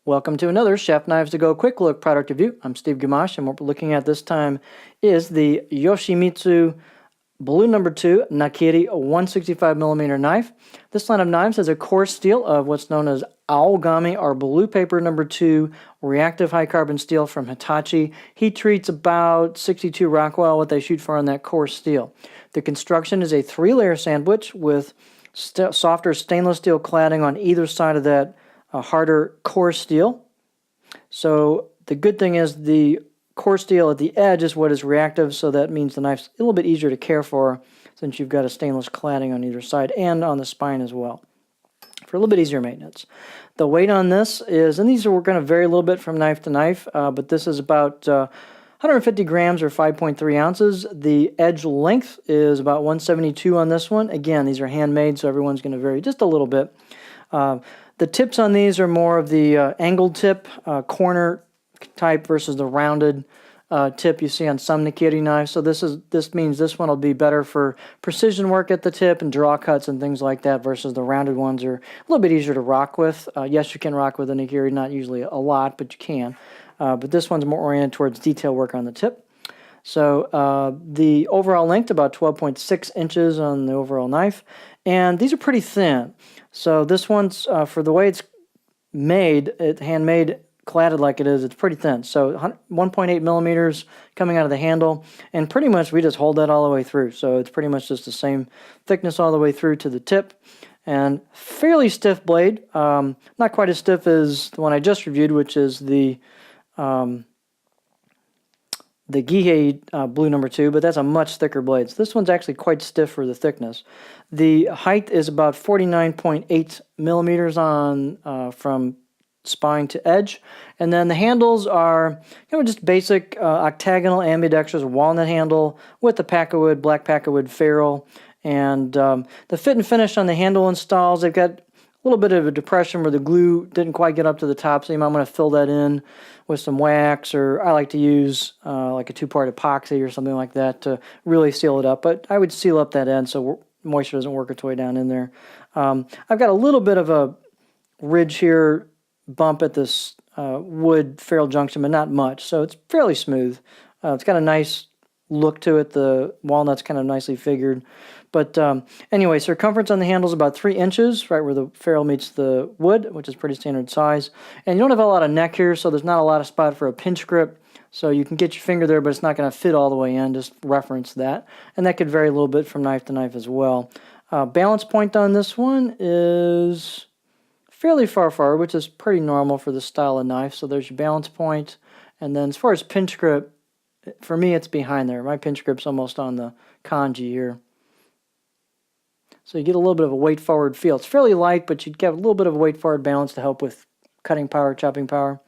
Welcome to another Chef Knives to Go quick look product review. I'm Steve Gamache, and what we're looking at this time is the Yoshimitsu Balloon number 2 Nakiri 165mm knife. This line of knives has a core steel of what's known as Aogami or Blue Paper number 2 reactive high carbon steel from Hitachi. Heat treats about 62 Rockwell, what they shoot for on that core steel. The construction is a 3-layer sandwich with softer stainless steel cladding on either side of that harder core steel. So the good thing is the core steel at the edge is what is reactive, so that means the knife's a little bit easier to care for since you've got a stainless cladding on either side and on the spine as well, for a little bit easier maintenance. The weight on this is, and these are going to vary a little bit from knife to knife, but this is about 150 grams or 5.3 ounces. The edge length is about 172 on this one. Again, these are handmade, so everyone's going to vary just a little bit. The tips on these are more of the angled tip, corner type versus the rounded tip you see on some Nakiri knives. So this means this one will be better for precision work at the tip and draw cuts and things like that versus the rounded ones are a little bit easier to rock with. Yes, you can rock with a Nakiri, not usually a lot, but you can. But this one's more oriented towards detail work on the tip. So the overall length, about 12.6 inches on the overall knife. And these are pretty thin. So this one's, for the way it's made, handmade, cladded like it is, it's pretty thin. So 1.8 millimeters coming out of the handle. And pretty much we just hold that all the way through. So it's pretty much just the same thickness all the way through to the tip. And fairly stiff blade. Not quite as stiff as the one I just reviewed, which is the Gihei Blue number 2, but that's a much thicker blade. So this one's actually quite stiff for the thickness. The height is about 49.8 millimeters on from spine to edge, and then the handles are just basic octagonal ambidextrous walnut handle with the Packawood, black Packawood ferrule, and the fit and finish on the handle installs. They've got a little bit of a depression where the glue didn't quite get up to the top, so you might want to fill that in with some wax, or I like to use like a 2-part epoxy or something like that to really seal it up. But I would seal up that end so moisture doesn't work its way down in there. I've got a little bit of a ridge here, bump at this wood ferrule junction, but not much, so it's fairly smooth. It's got a nice look to it. The walnut's kind of nicely figured. But anyway, circumference on the handle is about 3 inches, right where the ferrule meets the wood, which is pretty standard size. And you don't have a lot of neck here, so there's not a lot of spot for a pinch grip. So you can get your finger there, but it's not going to fit all the way in. Just reference that. And that could vary a little bit from knife to knife as well. Balance point on this one is fairly far forward, which is pretty normal for this style of knife. So there's your balance point. And then as far as pinch grip, for me it's behind there. My pinch grip's almost on the kanji here. So you get a little bit of a weight forward feel. It's fairly light, but you get a little bit of a weight forward balance to help with cutting power, chopping power.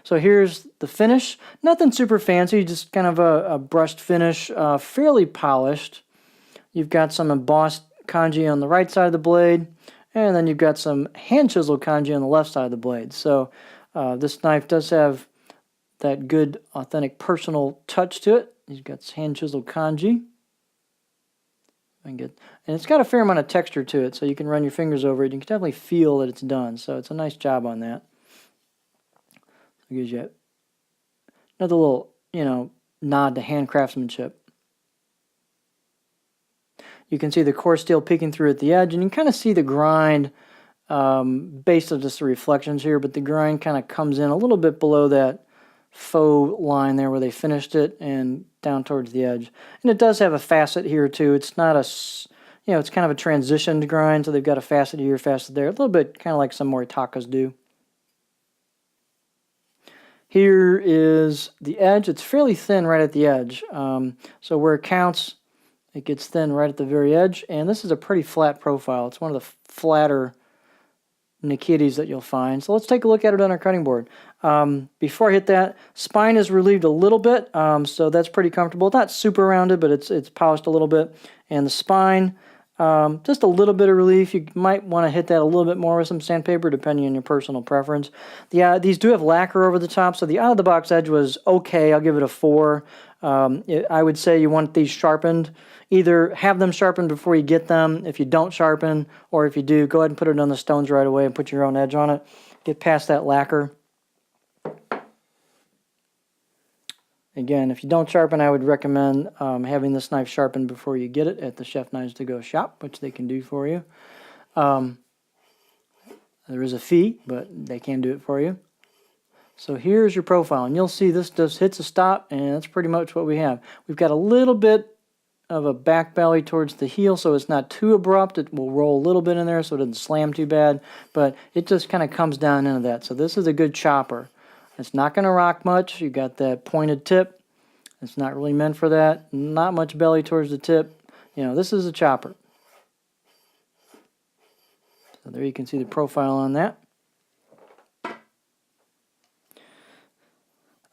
So here's the finish. Nothing super fancy, just kind of a brushed finish, fairly polished. You've got some embossed kanji on the right side of the blade, and then you've got some hand chiseled kanji on the left side of the blade. So this knife does have that good, authentic, personal touch to it. You've got hand chiseled kanji. And it's got a fair amount of texture to it, so you can run your fingers over it. You can definitely feel that it's done, so it's a nice job on that. It gives you another little, nod to hand craftsmanship. You can see the core steel peeking through at the edge, and you can kind of see the grind based on just the reflections here, but the grind kind of comes in a little bit below that faux line there where they finished it and down towards the edge. And it does have a facet here too. It's not a, it's kind of a transitioned grind, so they've got a facet here, facet there. A little bit kind of like some Moritakas do. Here is the edge. It's fairly thin right at the edge. So where it counts, it gets thin right at the very edge. And this is a pretty flat profile. It's one of the flatter Nakiris that you'll find. So let's take a look at it on our cutting board. Before I hit that, spine is relieved a little bit, so that's pretty comfortable. It's not super rounded, but it's polished a little bit. And the spine, just a little bit of relief. You might want to hit that a little bit more with some sandpaper, depending on your personal preference. These do have lacquer over the top, so the out-of-the-box edge was okay. I'll give it a 4. I would say you want these sharpened. Either have them sharpened before you get them, if you don't sharpen, or if you do, go ahead and put it on the stones right away and put your own edge on it. Get past that lacquer. Again, if you don't sharpen, I would recommend having this knife sharpened before you get it at the Chef Knives To Go shop, which they can do for you. There is a fee, but they can do it for you. So here's your profile, and you'll see this just hits a stop, and that's pretty much what we have. We've got a little bit of a back belly towards the heel, so it's not too abrupt. It will roll a little bit in there so it doesn't slam too bad, but it just kind of comes down into that. So this is a good chopper. It's not going to rock much. You got that pointed tip. It's not really meant for that. Not much belly towards the tip. You know, this is a chopper. So there you can see the profile on that.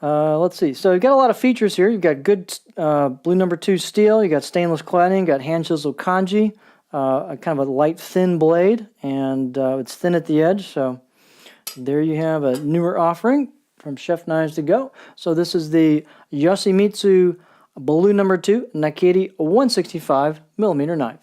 Let's see. So you've got a lot of features here. You've got good blue number 2 steel. You got stainless cladding. You got hand chisel kanji. A kind of a light thin blade, and it's thin at the edge. So there you have a newer offering from Chef Knives To Go. So this is the Yoshimitsu blue number 2 Nakiri 165mm knife.